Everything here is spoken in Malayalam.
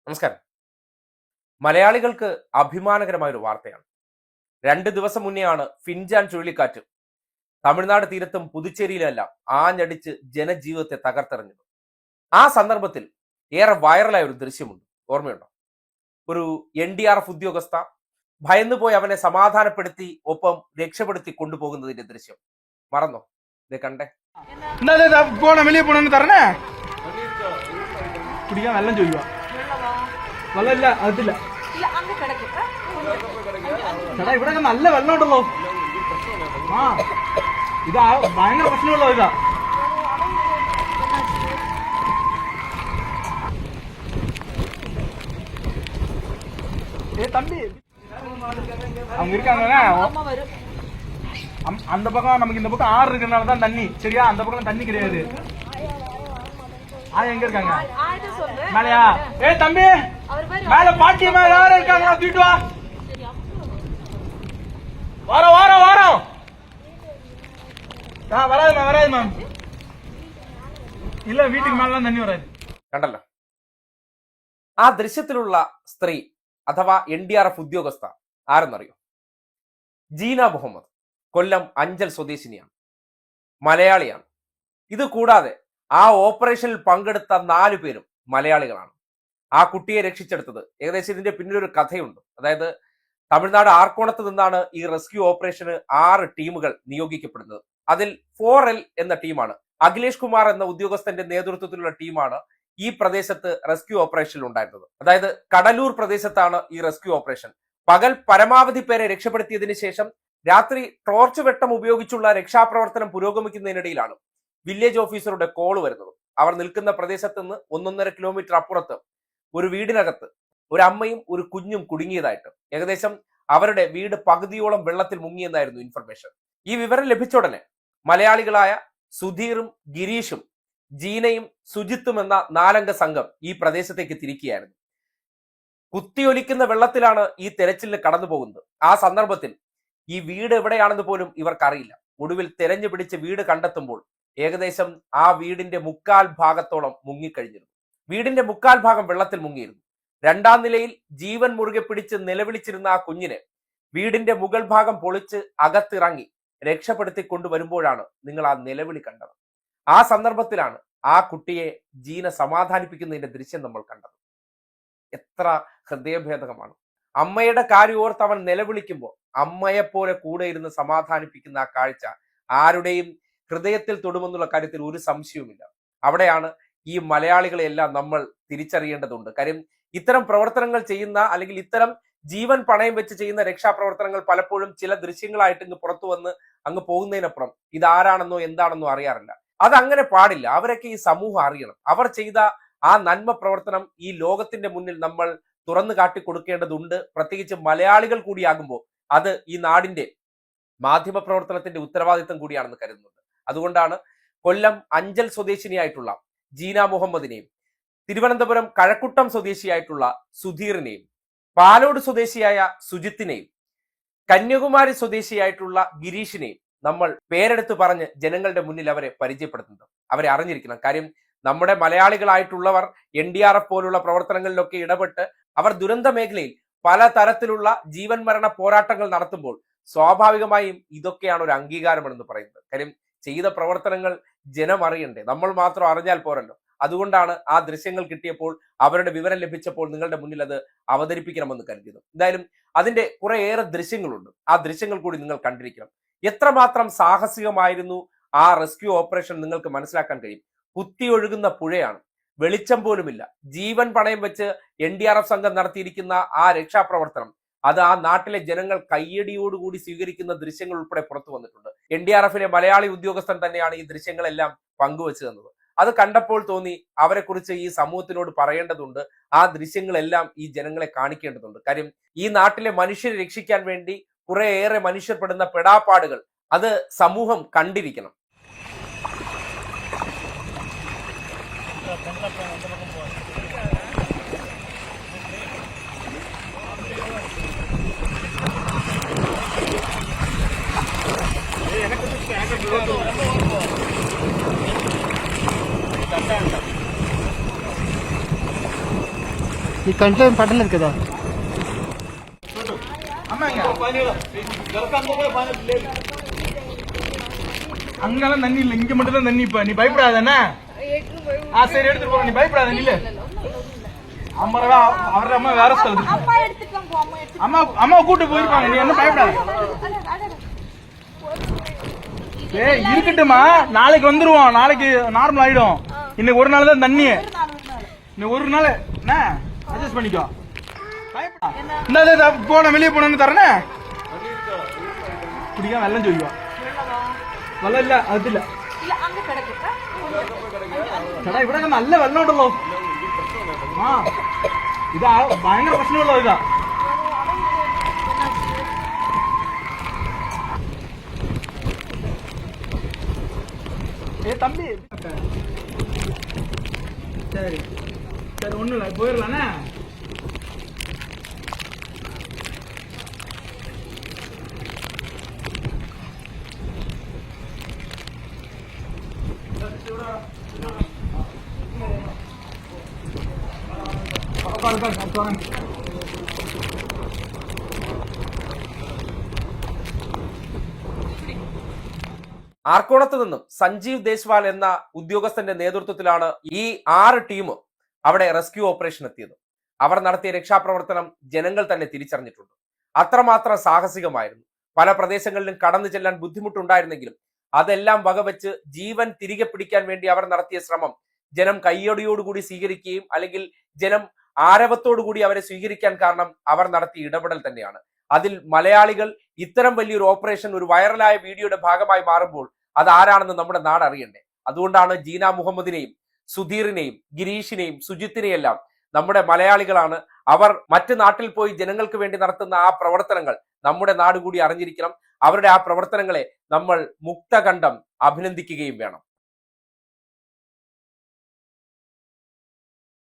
നമസ്കാരം. മലയാളികൾക്ക് അഭിമാനകരമായ ഒരു വാർത്തയാണ്. 2 ദിവസം മുന്നെയാണ് ഫിൻജാൻ ചുഴലിക്കാറ്റ് തമിഴ്നാട് തീരത്തും പുതുച്ചേരിയിലെല്ലാം ആഞ്ഞടിച്ച് ജനജീവിതത്തെ തകർത്തെറിഞ്ഞത്. ആ സന്ദർഭത്തിൽ ഏറെ വൈറലായ ഒരു ദൃശ്യമുണ്ട്. ഓർമ്മയുണ്ടോ? ഒരു NDRF ഉദ്യോഗസ്ഥ ഭയന്നുപോയി അവനെ സമാധാനപ്പെടുത്തി ഒപ്പം രക്ഷപ്പെടുത്തി കൊണ്ടുപോകുന്നതിന്റെ ദൃശ്യം മറന്നോ? ഇത് കണ്ടേ. വെളിയെ പോണെന്ന് തരണേ കുടിക്കാൻ വെള്ളം ചോദിക്കുക. വെള്ളമില്ല, അതില്ല ചേട്ടാ, ഇവിടെ നല്ല വെള്ളം ഉണ്ടല്ലോ. ആ ഇതാ ഭയങ്കര പ്രശ്നമുള്ളോ ഇതാ. தம்பி அவங்க இருக்காங்க. அந்த பக்கம் நமக்கு இந்த பக்கம் ஆறு இருக்கிறதுனால தான் தண்ணி. சரியா? அந்த பக்கம் தண்ணி கிடையாது. ஆ எங்க இருக்காங்க? மேலையா? தம்பி மேல பாட்டி மேல யாரும் இருக்காங்களா? தூக்கிட்டு வா. வாரம் வாரம் வாரம் வராது மேம், வராது மேம். இல்ல വീട്ടിക്ക് മേലെല്ലാം തണ്ണി വരാது. കണ്ടല്ലോ, ആ ദൃശ്യത്തിലുള്ള സ്ത്രീ അഥവാ NDRF ഉദ്യോഗസ്ഥ ആരെന്നറിയോ? ജീന മുഹമ്മദ്. കൊല്ലം അഞ്ചൽ സ്വദേശിനിയാണ്, മലയാളിയാണ്. ഇത് കൂടാതെ ആ ഓപ്പറേഷനിൽ പങ്കെടുത്ത 4 പേരും മലയാളികളാണ്. ആ കുട്ടിയെ രക്ഷിച്ചെടുത്തത് ഏകദേശം ഇതിന്റെ പിന്നിലൊരു കഥയുണ്ട്. അതായത് തമിഴ്നാട് ആർക്കോണത്ത് നിന്നാണ് ഈ റെസ്ക്യൂ ഓപ്പറേഷന് 6 ടീമുകൾ നിയോഗിക്കപ്പെടുന്നത്. അതിൽ 4L എന്ന ടീമാണ്, അഖിലേഷ് കുമാർ എന്ന ഉദ്യോഗസ്ഥന്റെ നേതൃത്വത്തിലുള്ള ടീമാണ് ഈ പ്രദേശത്ത് റെസ്ക്യൂ ഓപ്പറേഷനിൽ ഉണ്ടായിരുന്നത്. അതായത് കടലൂർ പ്രദേശത്താണ് ഈ റെസ്ക്യൂ ഓപ്പറേഷൻ. പകൽ പരമാവധി പേരെ രക്ഷപ്പെടുത്തിയതിനു ശേഷം രാത്രി ടോർച്ച് വെട്ടം ഉപയോഗിച്ചുള്ള രക്ഷാപ്രവർത്തനം പുരോഗമിക്കുന്നതിനിടയിലാണ് വില്ലേജ് ഓഫീസറുടെ കോൾ വരുന്നത്. അവർ നിൽക്കുന്ന പ്രദേശത്ത് നിന്ന് 1.5 കിലോമീറ്റർ അപ്പുറത്ത് ഒരു വീടിനകത്ത് ഒരു അമ്മയും ഒരു കുഞ്ഞും കുടുങ്ങിയതായിട്ട്, ഏകദേശം അവരുടെ വീട് പകുതിയോളം വെള്ളത്തിൽ മുങ്ങിയെന്നായിരുന്നു ഇൻഫർമേഷൻ. ഈ വിവരം ലഭിച്ച ഉടനെ മലയാളികളായ സുധീറും ഗിരീഷും ജീനയും സുജിത്തും എന്ന 4 അംഗ സംഘം ഈ പ്രദേശത്തേക്ക് തിരിക്കുകയായിരുന്നു. കുത്തിയൊലിക്കുന്ന വെള്ളത്തിലാണ് ഈ തെരച്ചിലിന് കടന്നു പോകുന്നത്. ആ സന്ദർഭത്തിൽ ഈ വീട് എവിടെയാണെന്ന് പോലും ഇവർക്കറിയില്ല. ഒടുവിൽ തെരഞ്ഞു പിടിച്ച് വീട് കണ്ടെത്തുമ്പോൾ ഏകദേശം ആ വീടിന്റെ 1/4 ഭാഗത്തോളം മുങ്ങിക്കഴിഞ്ഞിരുന്നു. വീടിന്റെ 1/4 ഭാഗം വെള്ളത്തിൽ മുങ്ങിയിരുന്നു. 2ാം നിലയിൽ ജീവൻ മുറുകെ പിടിച്ച് നിലവിളിച്ചിരുന്ന ആ കുഞ്ഞിനെ വീടിന്റെ മുകൾ ഭാഗം പൊളിച്ച് അകത്തിറങ്ങി രക്ഷപ്പെടുത്തി കൊണ്ടുവരുമ്പോഴാണ് നിങ്ങൾ ആ നിലവിളി കണ്ടത്. ആ സന്ദർഭത്തിലാണ് ആ കുട്ടിയെ ജീന സമാധാനിപ്പിക്കുന്നതിന്റെ ദൃശ്യം നമ്മൾ കണ്ടത്. എത്ര ഹൃദയഭേദകമാണ്. അമ്മയുടെ കാര്യം ഓർത്ത് അവൻ നിലവിളിക്കുമ്പോൾ അമ്മയെപ്പോലെ കൂടെ ഇരുന്ന് സമാധാനിപ്പിക്കുന്ന ആ കാഴ്ച ആരുടെയും ഹൃദയത്തിൽ തൊടുമെന്നുള്ള കാര്യത്തിൽ ഒരു സംശയവുമില്ല. അവിടെയാണ് ഈ മലയാളികളെയെല്ലാം നമ്മൾ തിരിച്ചറിയേണ്ടതുണ്ട്. കാര്യം ഇത്തരം പ്രവർത്തനങ്ങൾ ചെയ്യുന്ന, അല്ലെങ്കിൽ ഇത്തരം ജീവൻ പണയം വെച്ച് ചെയ്യുന്ന രക്ഷാപ്രവർത്തനങ്ങൾ പലപ്പോഴും ചില ദൃശ്യങ്ങളായിട്ട് ഇങ്ങ് പുറത്തു വന്ന് അങ്ങ് പോകുന്നതിനപ്പുറം ഇതാരാണെന്നോ എന്താണെന്നോ അറിയാറില്ല. അതങ്ങനെ പാടില്ല. അവരൊക്കെ ഈ സമൂഹം അറിയണം. അവർ ചെയ്ത ആ നന്മ പ്രവർത്തനം ഈ ലോകത്തിന്റെ മുന്നിൽ നമ്മൾ തുറന്നു കാട്ടിക്കൊടുക്കേണ്ടതുണ്ട്. പ്രത്യേകിച്ച് മലയാളികൾ കൂടിയാകുമ്പോൾ അത് ഈ നാടിന്റെ മാധ്യമ പ്രവർത്തനത്തിന്റെ ഉത്തരവാദിത്തം കൂടിയാണെന്ന് കരുതുന്നുണ്ട്. അതുകൊണ്ടാണ് കൊല്ലം അഞ്ചൽ സ്വദേശിനിയായിട്ടുള്ള ജീന മുഹമ്മദിനെയും തിരുവനന്തപുരം കഴക്കൂട്ടം സ്വദേശിയായിട്ടുള്ള സുധീറിനെയും പാലോട് സ്വദേശിയായ സുജിത്തിനെയും കന്യാകുമാരി സ്വദേശിയായിട്ടുള്ള ഗിരീഷിനെയും നമ്മൾ പേരെടുത്ത് പറഞ്ഞ് ജനങ്ങളുടെ മുന്നിൽ അവരെ പരിചയപ്പെടുത്തുന്നത്. അവരെ അറിഞ്ഞിരിക്കണം. കാര്യം നമ്മുടെ മലയാളികളായിട്ടുള്ളവർ NDRF പോലുള്ള പ്രവർത്തനങ്ങളിലൊക്കെ ഇടപെട്ട് അവർ ദുരന്ത മേഖലയിൽ പല തരത്തിലുള്ള ജീവൻ മരണ പോരാട്ടങ്ങൾ നടത്തുമ്പോൾ സ്വാഭാവികമായും ഇതൊക്കെയാണ് ഒരു അംഗീകാരമെന്ന് പറയുന്നത്. കാര്യം ചെയ്ത പ്രവർത്തനങ്ങൾ ജനം അറിയണ്ടേ, നമ്മൾ മാത്രം അറിഞ്ഞാൽ പോരല്ലോ. അതുകൊണ്ടാണ് ആ ദൃശ്യങ്ങൾ കിട്ടിയപ്പോൾ, അവരുടെ വിവരം ലഭിച്ചപ്പോൾ നിങ്ങളുടെ മുന്നിൽ അത് അവതരിപ്പിക്കണമെന്ന് കരുതിയത്. എന്തായാലും അതിന്റെ കുറേയേറെ ദൃശ്യങ്ങളുണ്ട്. ആ ദൃശ്യങ്ങൾ കൂടി നിങ്ങൾ കണ്ടിരിക്കണം. എത്രമാത്രം സാഹസികമായിരുന്നു ആ റെസ്ക്യൂ ഓപ്പറേഷൻ നിങ്ങൾക്ക് മനസ്സിലാക്കാൻ കഴിയും. കുത്തിയൊഴുകുന്ന പുഴയാണ്, വെളിച്ചം പോലുമില്ല. ജീവൻ പണയം വെച്ച് NDRF സംഘം നടത്തിയിരിക്കുന്ന ആ രക്ഷാപ്രവർത്തനം അത് ആ നാട്ടിലെ ജനങ്ങൾ കയ്യടിയോടുകൂടി സ്വീകരിക്കുന്ന ദൃശ്യങ്ങൾ ഉൾപ്പെടെ പുറത്തു വന്നിട്ടുണ്ട്. NDRFിലെ മലയാളി ഉദ്യോഗസ്ഥൻ തന്നെയാണ് ഈ ദൃശ്യങ്ങളെല്ലാം പങ്കുവച്ചു തന്നത്. അത് കണ്ടപ്പോൾ തോന്നി അവരെക്കുറിച്ച് ഈ സമൂഹത്തിനോട് പറയേണ്ടതുണ്ട്. ആ ദൃശ്യങ്ങളെല്ലാം ഈ ജനങ്ങളെ കാണിക്കേണ്ടതുണ്ട്. കാര്യം ഈ നാട്ടിലെ മനുഷ്യരെ രക്ഷിക്കാൻ വേണ്ടി കുറേയേറെ മനുഷ്യർ പെടുന്ന പെടാപ്പാടുകൾ അത് സമൂഹം കണ്ടിരിക്കണം. ఈ కంట్లో ఏం పట్టలేదు కదా அங்கெல்லாம் தண்ணி இல்ல, இங்க மட்டும் தான் தண்ணி. இப்ப நீ பயப்படாதானே? சரி எடுத்துட்டு போற, நீ பயப்படாத. இல்ல அம்மா அவர அம்மா வேற ஸ்தலத்துக்கு அம்மா கூட்டு போயிருப்பாங்க, நீ என்ன பயப்படாத. இருக்கட்டுமா, நாளைக்கு வந்துருவோம், நாளைக்கு நார்மல் ஆயிடும். இன்னைக்கு ஒரு நாள் தான் தண்ணி, இன்னும் ஒரு நாள் என்ன அட்ஜஸ்ட் பண்ணிக்கோ. போன வெளியே போனு தரனே குடிக்க வெள்ளம் சொல்லிக்கோ. വെള്ളം ഇല്ല, അതില്ല. ചേട്ടാ ഇവിടെ നല്ല വെള്ളം ഉണ്ടല്ലോ. ഇതാ ഭയങ്കര പ്രശ്നമുള്ളോ ഇതാ. தம்பி சரி சரி ஒண்ணும் இல்லை, போயிடலாண்ணே. ആർക്കോണത്ത് നിന്നും സഞ്ജീവ് ദേശ്വാൽ എന്ന ഉദ്യോഗസ്ഥന്റെ നേതൃത്വത്തിലാണ് ഈ 6 ടീം അവിടെ റെസ്ക്യൂ ഓപ്പറേഷൻ എത്തിയത്. അവർ നടത്തിയ രക്ഷാപ്രവർത്തനം ജനങ്ങൾ തന്നെ തിരിച്ചറിഞ്ഞിട്ടുണ്ട്. അത്രമാത്രം സാഹസികമായിരുന്നു. പല പ്രദേശങ്ങളിലും കടന്നു ചെല്ലാൻ ബുദ്ധിമുട്ടുണ്ടായിരുന്നെങ്കിലും അതെല്ലാം വകവെച്ച് ജീവൻ തിരികെ പിടിക്കാൻ വേണ്ടി അവർ നടത്തിയ ശ്രമം ജനം കയ്യടിയോടുകൂടി സ്വീകരിക്കുകയും അല്ലെങ്കിൽ ജനം ആരവത്തോടുകൂടി അവരെ സ്വീകരിക്കാൻ കാരണം അവർ നടത്തിയ ഇടപെടൽ തന്നെയാണ്. അതിൽ മലയാളികൾ ഇത്തരം വലിയൊരു ഓപ്പറേഷൻ, ഒരു വൈറലായ വീഡിയോയുടെ ഭാഗമായി മാറുമ്പോൾ അത് ആരാണെന്ന് നമ്മുടെ നാട് അറിയണ്ടേ. അതുകൊണ്ടാണ് ജീന മുഹമ്മദിനെയും സുധീറിനെയും ഗിരീഷിനെയും സുജിത്തിനെയും എല്ലാം നമ്മുടെ മലയാളികളാണ്. അവർ മറ്റു നാട്ടിൽ പോയി ജനങ്ങൾക്ക് വേണ്ടി നടത്തുന്ന ആ പ്രവർത്തനങ്ങൾ നമ്മുടെ നാട് കൂടി അറിഞ്ഞിരിക്കണം. അവരുടെ ആ പ്രവർത്തനങ്ങളെ നമ്മൾ മുക്തകണ്ഠം അഭിനന്ദിക്കുകയും വേണം.